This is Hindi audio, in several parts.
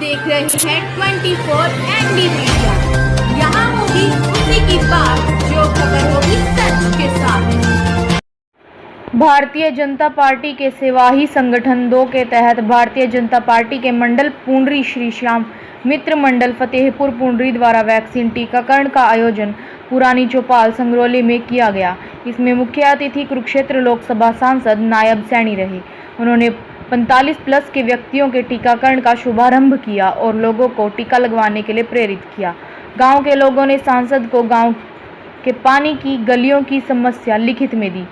देख रहे हैं 24 एनडी मीडिया। यहाँ होगी उसी की बात जो खबर होगी सच के साथ। भारतीय जनता पार्टी के सेवाही संगठन 2 के तहत भारतीय जनता पार्टी के मंडल पुंडरी श्री श्याम मित्र मंडल फतेहपुर पुंडरी द्वारा वैक्सीन टीकाकरण का आयोजन पुरानी चौपाल संगरौली में किया गया। इसमें मुख्य अतिथि कुरुक्षेत्र लोकसभा सांसद नायब सैनी रहे। उन्होंने 45 प्लस के व्यक्तियों के टीकाकरण का शुभारंभ किया और लोगों को टीका लगवाने के लिए प्रेरित किया। गांव के लोगों ने सांसद को गांव के पानी की गलियों की समस्या लिखित में दी।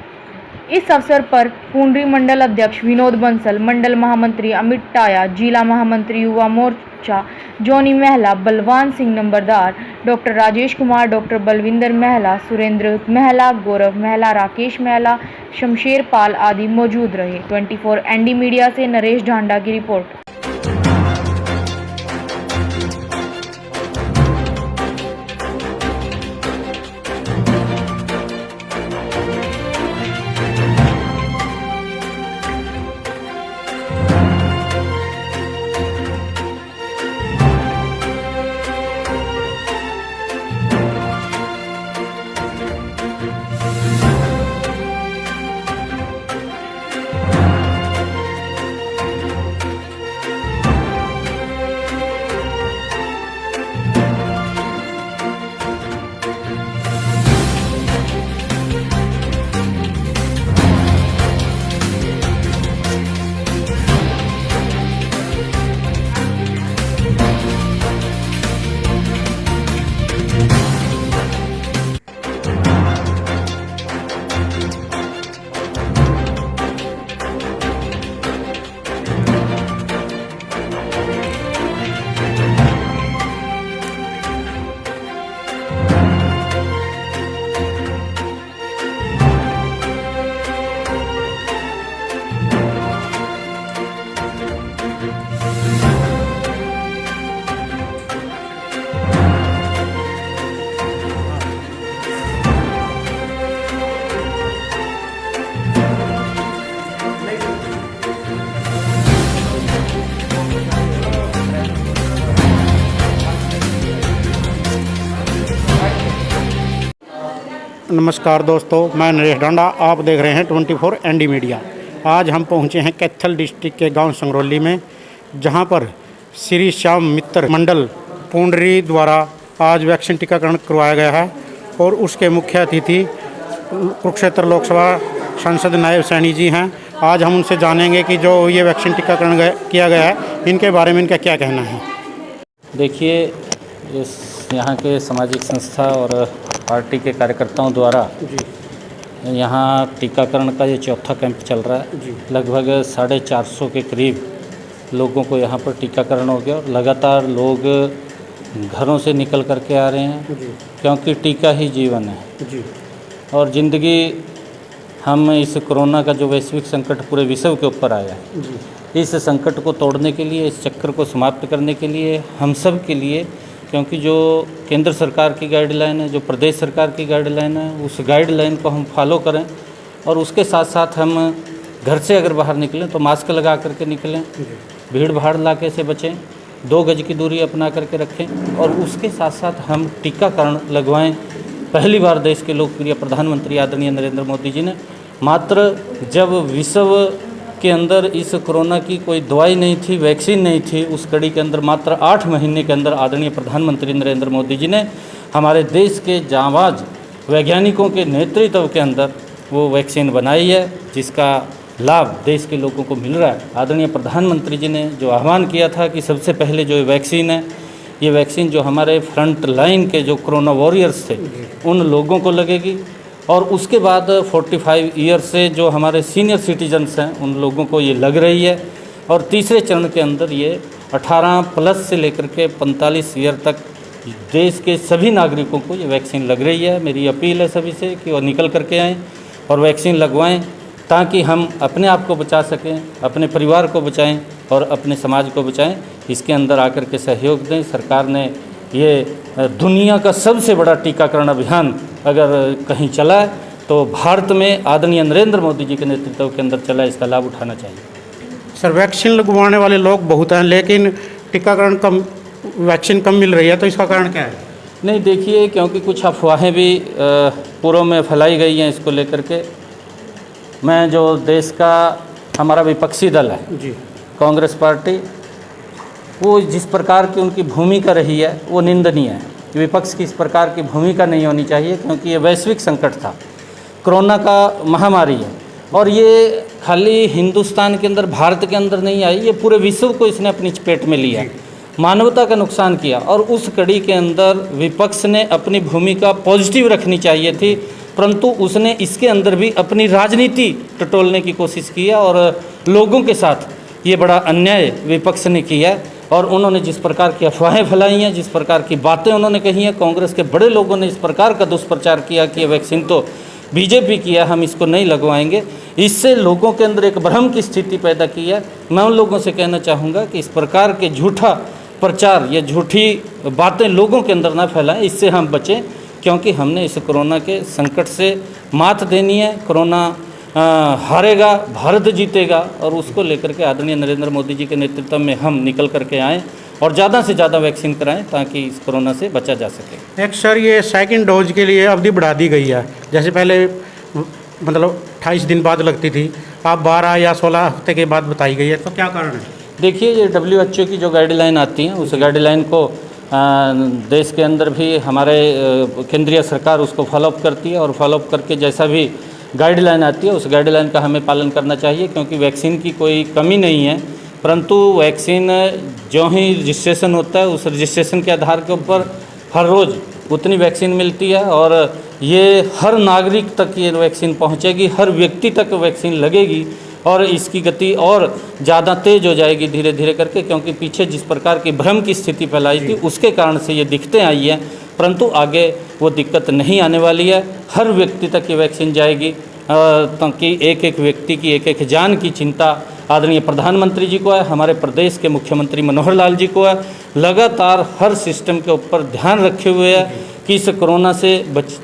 इस अवसर पर पुंडरी मंडल अध्यक्ष विनोद बंसल, मंडल महामंत्री अमित टाया, जिला महामंत्री युवा मोर्चा जोनी महला, बलवान सिंह नंबरदार, डॉक्टर राजेश कुमार, डॉक्टर बलविंदर महला, सुरेंद्र महला, गौरव महला, राकेश महला, शमशेर पाल आदि मौजूद रहे। 24 एनडी मीडिया से नरेश ढांडा की रिपोर्ट। नमस्कार दोस्तों, मैं नरेश ढांडा, आप देख रहे हैं 24 एनडी मीडिया। आज हम पहुंचे हैं कैथल डिस्ट्रिक्ट के गांव संगरौली में, जहां पर श्री श्याम मित्र मंडल पुंडरी द्वारा आज वैक्सीन टीकाकरण करवाया गया है और उसके मुख्य अतिथि कुरुक्षेत्र लोकसभा सांसद नायब सैनी जी हैं। आज हम उनसे जानेंगे कि जो ये वैक्सीन टीकाकरण किया गया है, इनके बारे में इनका क्या कहना है। देखिए, इस यहाँ के सामाजिक संस्था और पार्टी के कार्यकर्ताओं द्वारा यहाँ टीकाकरण का ये चौथा कैंप चल रहा है। लगभग 450 के करीब लोगों को यहाँ पर टीकाकरण हो गया और लगातार लोग घरों से निकल कर के आ रहे हैं, क्योंकि टीका ही जीवन है। और ज़िंदगी, हम इस कोरोना का जो वैश्विक संकट पूरे विश्व के ऊपर आया है, इस संकट को तोड़ने के लिए, इस चक्कर को समाप्त करने के लिए हम सब के लिए, क्योंकि जो केंद्र सरकार की गाइडलाइन है, जो प्रदेश सरकार की गाइडलाइन है, उस गाइडलाइन को हम फॉलो करें और उसके साथ साथ हम घर से अगर बाहर निकलें तो मास्क लगा करके निकलें, भीड़ भाड़ इलाके से बचें, 2 गज की दूरी अपना करके रखें और उसके साथ साथ हम टीकाकरण लगवाएं। पहली बार देश के लोकप्रिय प्रधानमंत्री आदरणीय नरेंद्र मोदी जी ने, मात्र जब विश्व के अंदर इस कोरोना की कोई दवाई नहीं थी, वैक्सीन नहीं थी, उस कड़ी के अंदर मात्र 8 महीने के अंदर आदरणीय प्रधानमंत्री नरेंद्र मोदी जी ने हमारे देश के जांबाज वैज्ञानिकों के नेतृत्व के अंदर वो वैक्सीन बनाई है, जिसका लाभ देश के लोगों को मिल रहा है। आदरणीय प्रधानमंत्री जी ने जो आह्वान किया था कि सबसे पहले जो वैक्सीन है, ये वैक्सीन जो हमारे फ्रंट लाइन के जो कोरोना वॉरियर्स थे उन लोगों को लगेगी और उसके बाद 45 ईयर से जो हमारे सीनियर सिटीजन्स हैं उन लोगों को ये लग रही है और तीसरे चरण के अंदर ये 18 प्लस से लेकर के 45 ईयर तक देश के सभी नागरिकों को ये वैक्सीन लग रही है। मेरी अपील है सभी से कि वो निकल करके आएँ और वैक्सीन लगवाएं, ताकि हम अपने आप को बचा सकें, अपने परिवार को बचाएं और अपने समाज को बचाएं। इसके अंदर आकर के सहयोग दें। सरकार ने ये दुनिया का सबसे बड़ा टीकाकरण अभियान अगर कहीं चला है तो भारत में आदरणीय नरेंद्र मोदी जी के नेतृत्व के अंदर चला, इसका लाभ उठाना चाहिए। सर, वैक्सीन लगवाने वाले लोग बहुत हैं, लेकिन टीकाकरण कम, वैक्सीन कम मिल रही है, तो इसका कारण क्या है? नहीं देखिए, क्योंकि कुछ अफवाहें भी पूर्व में फैलाई गई हैं इसको लेकर के। मैं जो देश का हमारा विपक्षी दल है जी, कांग्रेस पार्टी, वो जिस प्रकार की उनकी भूमिका रही है वो निंदनीय है। विपक्ष की इस प्रकार की भूमिका नहीं होनी चाहिए, क्योंकि ये वैश्विक संकट था, कोरोना का महामारी है, और ये खाली हिंदुस्तान के अंदर, भारत के अंदर नहीं आई, ये पूरे विश्व को इसने अपनी चपेट में लिया, मानवता का नुकसान किया। और उस कड़ी के अंदर विपक्ष ने अपनी भूमिका पॉजिटिव रखनी चाहिए थी, परंतु उसने इसके अंदर भी अपनी राजनीति टटोलने की कोशिश की है, और लोगों के साथ ये बड़ा अन्याय विपक्ष ने किया है। और उन्होंने जिस प्रकार की अफवाहें फैलाई हैं, जिस प्रकार की बातें उन्होंने कही हैं, कांग्रेस के बड़े लोगों ने इस प्रकार का दुष्प्रचार किया कि ये वैक्सीन तो बीजेपी की है, हम इसको नहीं लगवाएंगे, इससे लोगों के अंदर एक भ्रम की स्थिति पैदा की है। मैं उन लोगों से कहना चाहूँगा कि इस प्रकार के झूठा प्रचार या झूठी बातें लोगों के अंदर ना फैलाएं, इससे हम बचें, क्योंकि हमने इस कोरोना के संकट से मात देनी है। कोरोना हारेगा, भारत जीतेगा, और उसको लेकर के आदरणीय नरेंद्र मोदी जी के नेतृत्व में हम निकल करके आएँ और ज़्यादा से ज़्यादा वैक्सीन कराएं, ताकि इस कोरोना से बचा जा सके। एक सर, ये सेकंड डोज के लिए अवधि बढ़ा दी गई है, जैसे पहले मतलब 28 दिन बाद लगती थी, अब 12 या 16 हफ्ते के बाद बताई गई है, तो क्या कारण है? देखिए, ये WHO की जो गाइडलाइन आती हैं, उस गाइडलाइन को देश के अंदर भी हमारे केंद्रीय सरकार उसको फॉलोअप करती है, और फॉलोअप करके जैसा भी गाइडलाइन आती है उस गाइडलाइन का हमें पालन करना चाहिए, क्योंकि वैक्सीन की कोई कमी नहीं है, परंतु वैक्सीन जो ही रजिस्ट्रेशन होता है उस रजिस्ट्रेशन के आधार के ऊपर हर रोज़ उतनी वैक्सीन मिलती है, और ये हर नागरिक तक ये वैक्सीन पहुंचेगी, हर व्यक्ति तक वैक्सीन लगेगी, और इसकी गति और ज़्यादा तेज़ हो जाएगी धीरे धीरे करके, क्योंकि पीछे जिस प्रकार की भ्रम की स्थिति फैलाई थी उसके कारण से ये दिक्कतें आई हैं, परंतु आगे वो दिक्कत नहीं आने वाली है। हर व्यक्ति तक ये वैक्सीन जाएगी, ताकि एक एक व्यक्ति की, एक एक जान की चिंता आदरणीय प्रधानमंत्री जी को है, हमारे प्रदेश के मुख्यमंत्री मनोहर लाल जी को है। लगातार हर सिस्टम के ऊपर ध्यान रखे हुए है कि इस कोरोना से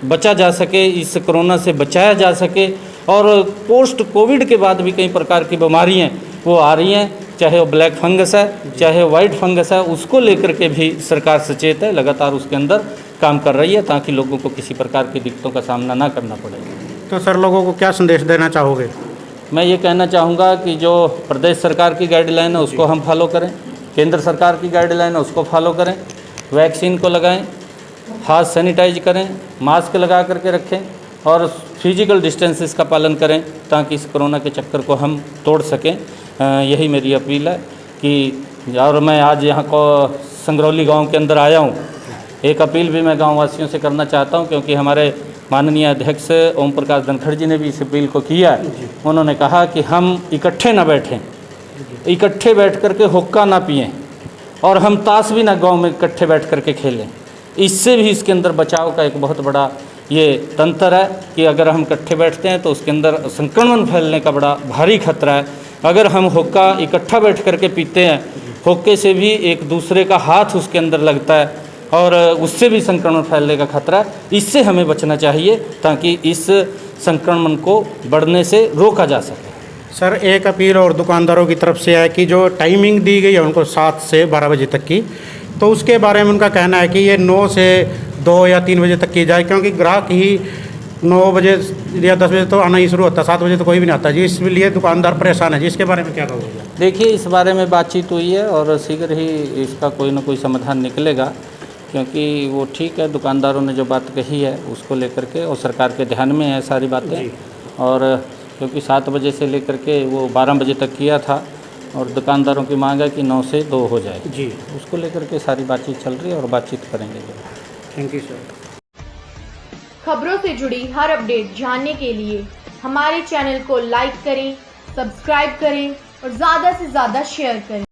बचा जा सके, इस कोरोना से बचाया जा सके, और पोस्ट कोविड के बाद भी कई प्रकार की बीमारियाँ वो आ रही हैं, चाहे वो ब्लैक फंगस है, चाहे वाइट फंगस है, उसको लेकर के भी सरकार सचेत है, लगातार उसके अंदर काम कर रही है, ताकि लोगों को किसी प्रकार की दिक्कतों का सामना ना करना पड़े। तो सर, लोगों को क्या संदेश देना चाहोगे? मैं ये कहना चाहूँगा कि जो प्रदेश सरकार की गाइडलाइन है उसको हम फॉलो करें, केंद्र सरकार की गाइडलाइन है उसको फॉलो करें, वैक्सीन को लगाएं, हाथ सैनिटाइज करें, मास्क लगा करके रखें, और फिजिकल डिस्टेंसेस का पालन करें, ताकि इस कोरोना के चक्कर को हम तोड़ सकें। यही मेरी अपील है कि, और मैं आज यहाँ को संगरौली गांव के अंदर आया हूँ, एक अपील भी मैं गाँव वासियों से करना चाहता हूँ, क्योंकि हमारे माननीय अध्यक्ष ओम प्रकाश धनखड़ जी ने भी इस अपील को किया है। उन्होंने कहा कि हम इकट्ठे ना बैठें, इकट्ठे बैठ करके हुक्का ना पिएं, और हम ताश भी ना गांव में इकट्ठे बैठ करके खेलें। इससे भी इसके अंदर बचाव का एक बहुत बड़ा ये तंत्र है कि अगर हम इकट्ठे बैठते हैं तो उसके अंदर संक्रमण फैलने का बड़ा भारी खतरा है। अगर हम हुक्का इकट्ठा बैठ करके पीते हैं, हुक्के से भी एक दूसरे का हाथ उसके अंदर लगता है, और उससे भी संक्रमण फैलने का खतरा है। इससे हमें बचना चाहिए, ताकि इस संक्रमण को बढ़ने से रोका जा सके। सर, एक अपील और दुकानदारों की तरफ से है कि जो टाइमिंग दी गई है उनको 7 से 12 बजे तक की, तो उसके बारे में उनका कहना है कि ये 9 से 2 या 3 बजे तक की जाए, क्योंकि ग्राहक ही 9 बजे या 10 बजे तो आना ही शुरू होता है, 7 बजे तो कोई भी नहीं आता जी, इसलिए दुकानदार परेशान है जी। इसके बारे में क्या कहोगे? देखिए, इस बारे में बातचीत हुई है, और शीघ्र ही इसका कोई ना कोई समाधान निकलेगा, क्योंकि वो ठीक है, दुकानदारों ने जो बात कही है उसको लेकर के, और सरकार के ध्यान में है सारी बातें, और क्योंकि 7 बजे से लेकर के वो 12 बजे तक किया था, और दुकानदारों की मांग है कि 9 से 2 हो जाए जी, उसको लेकर के सारी बातचीत चल रही है, और बातचीत करेंगे। Thank you sir. खबरों से जुड़ी हर अपडेट जानने के लिए हमारे चैनल को लाइक करें, सब्सक्राइब करें और ज़्यादा से ज़्यादा शेयर करें।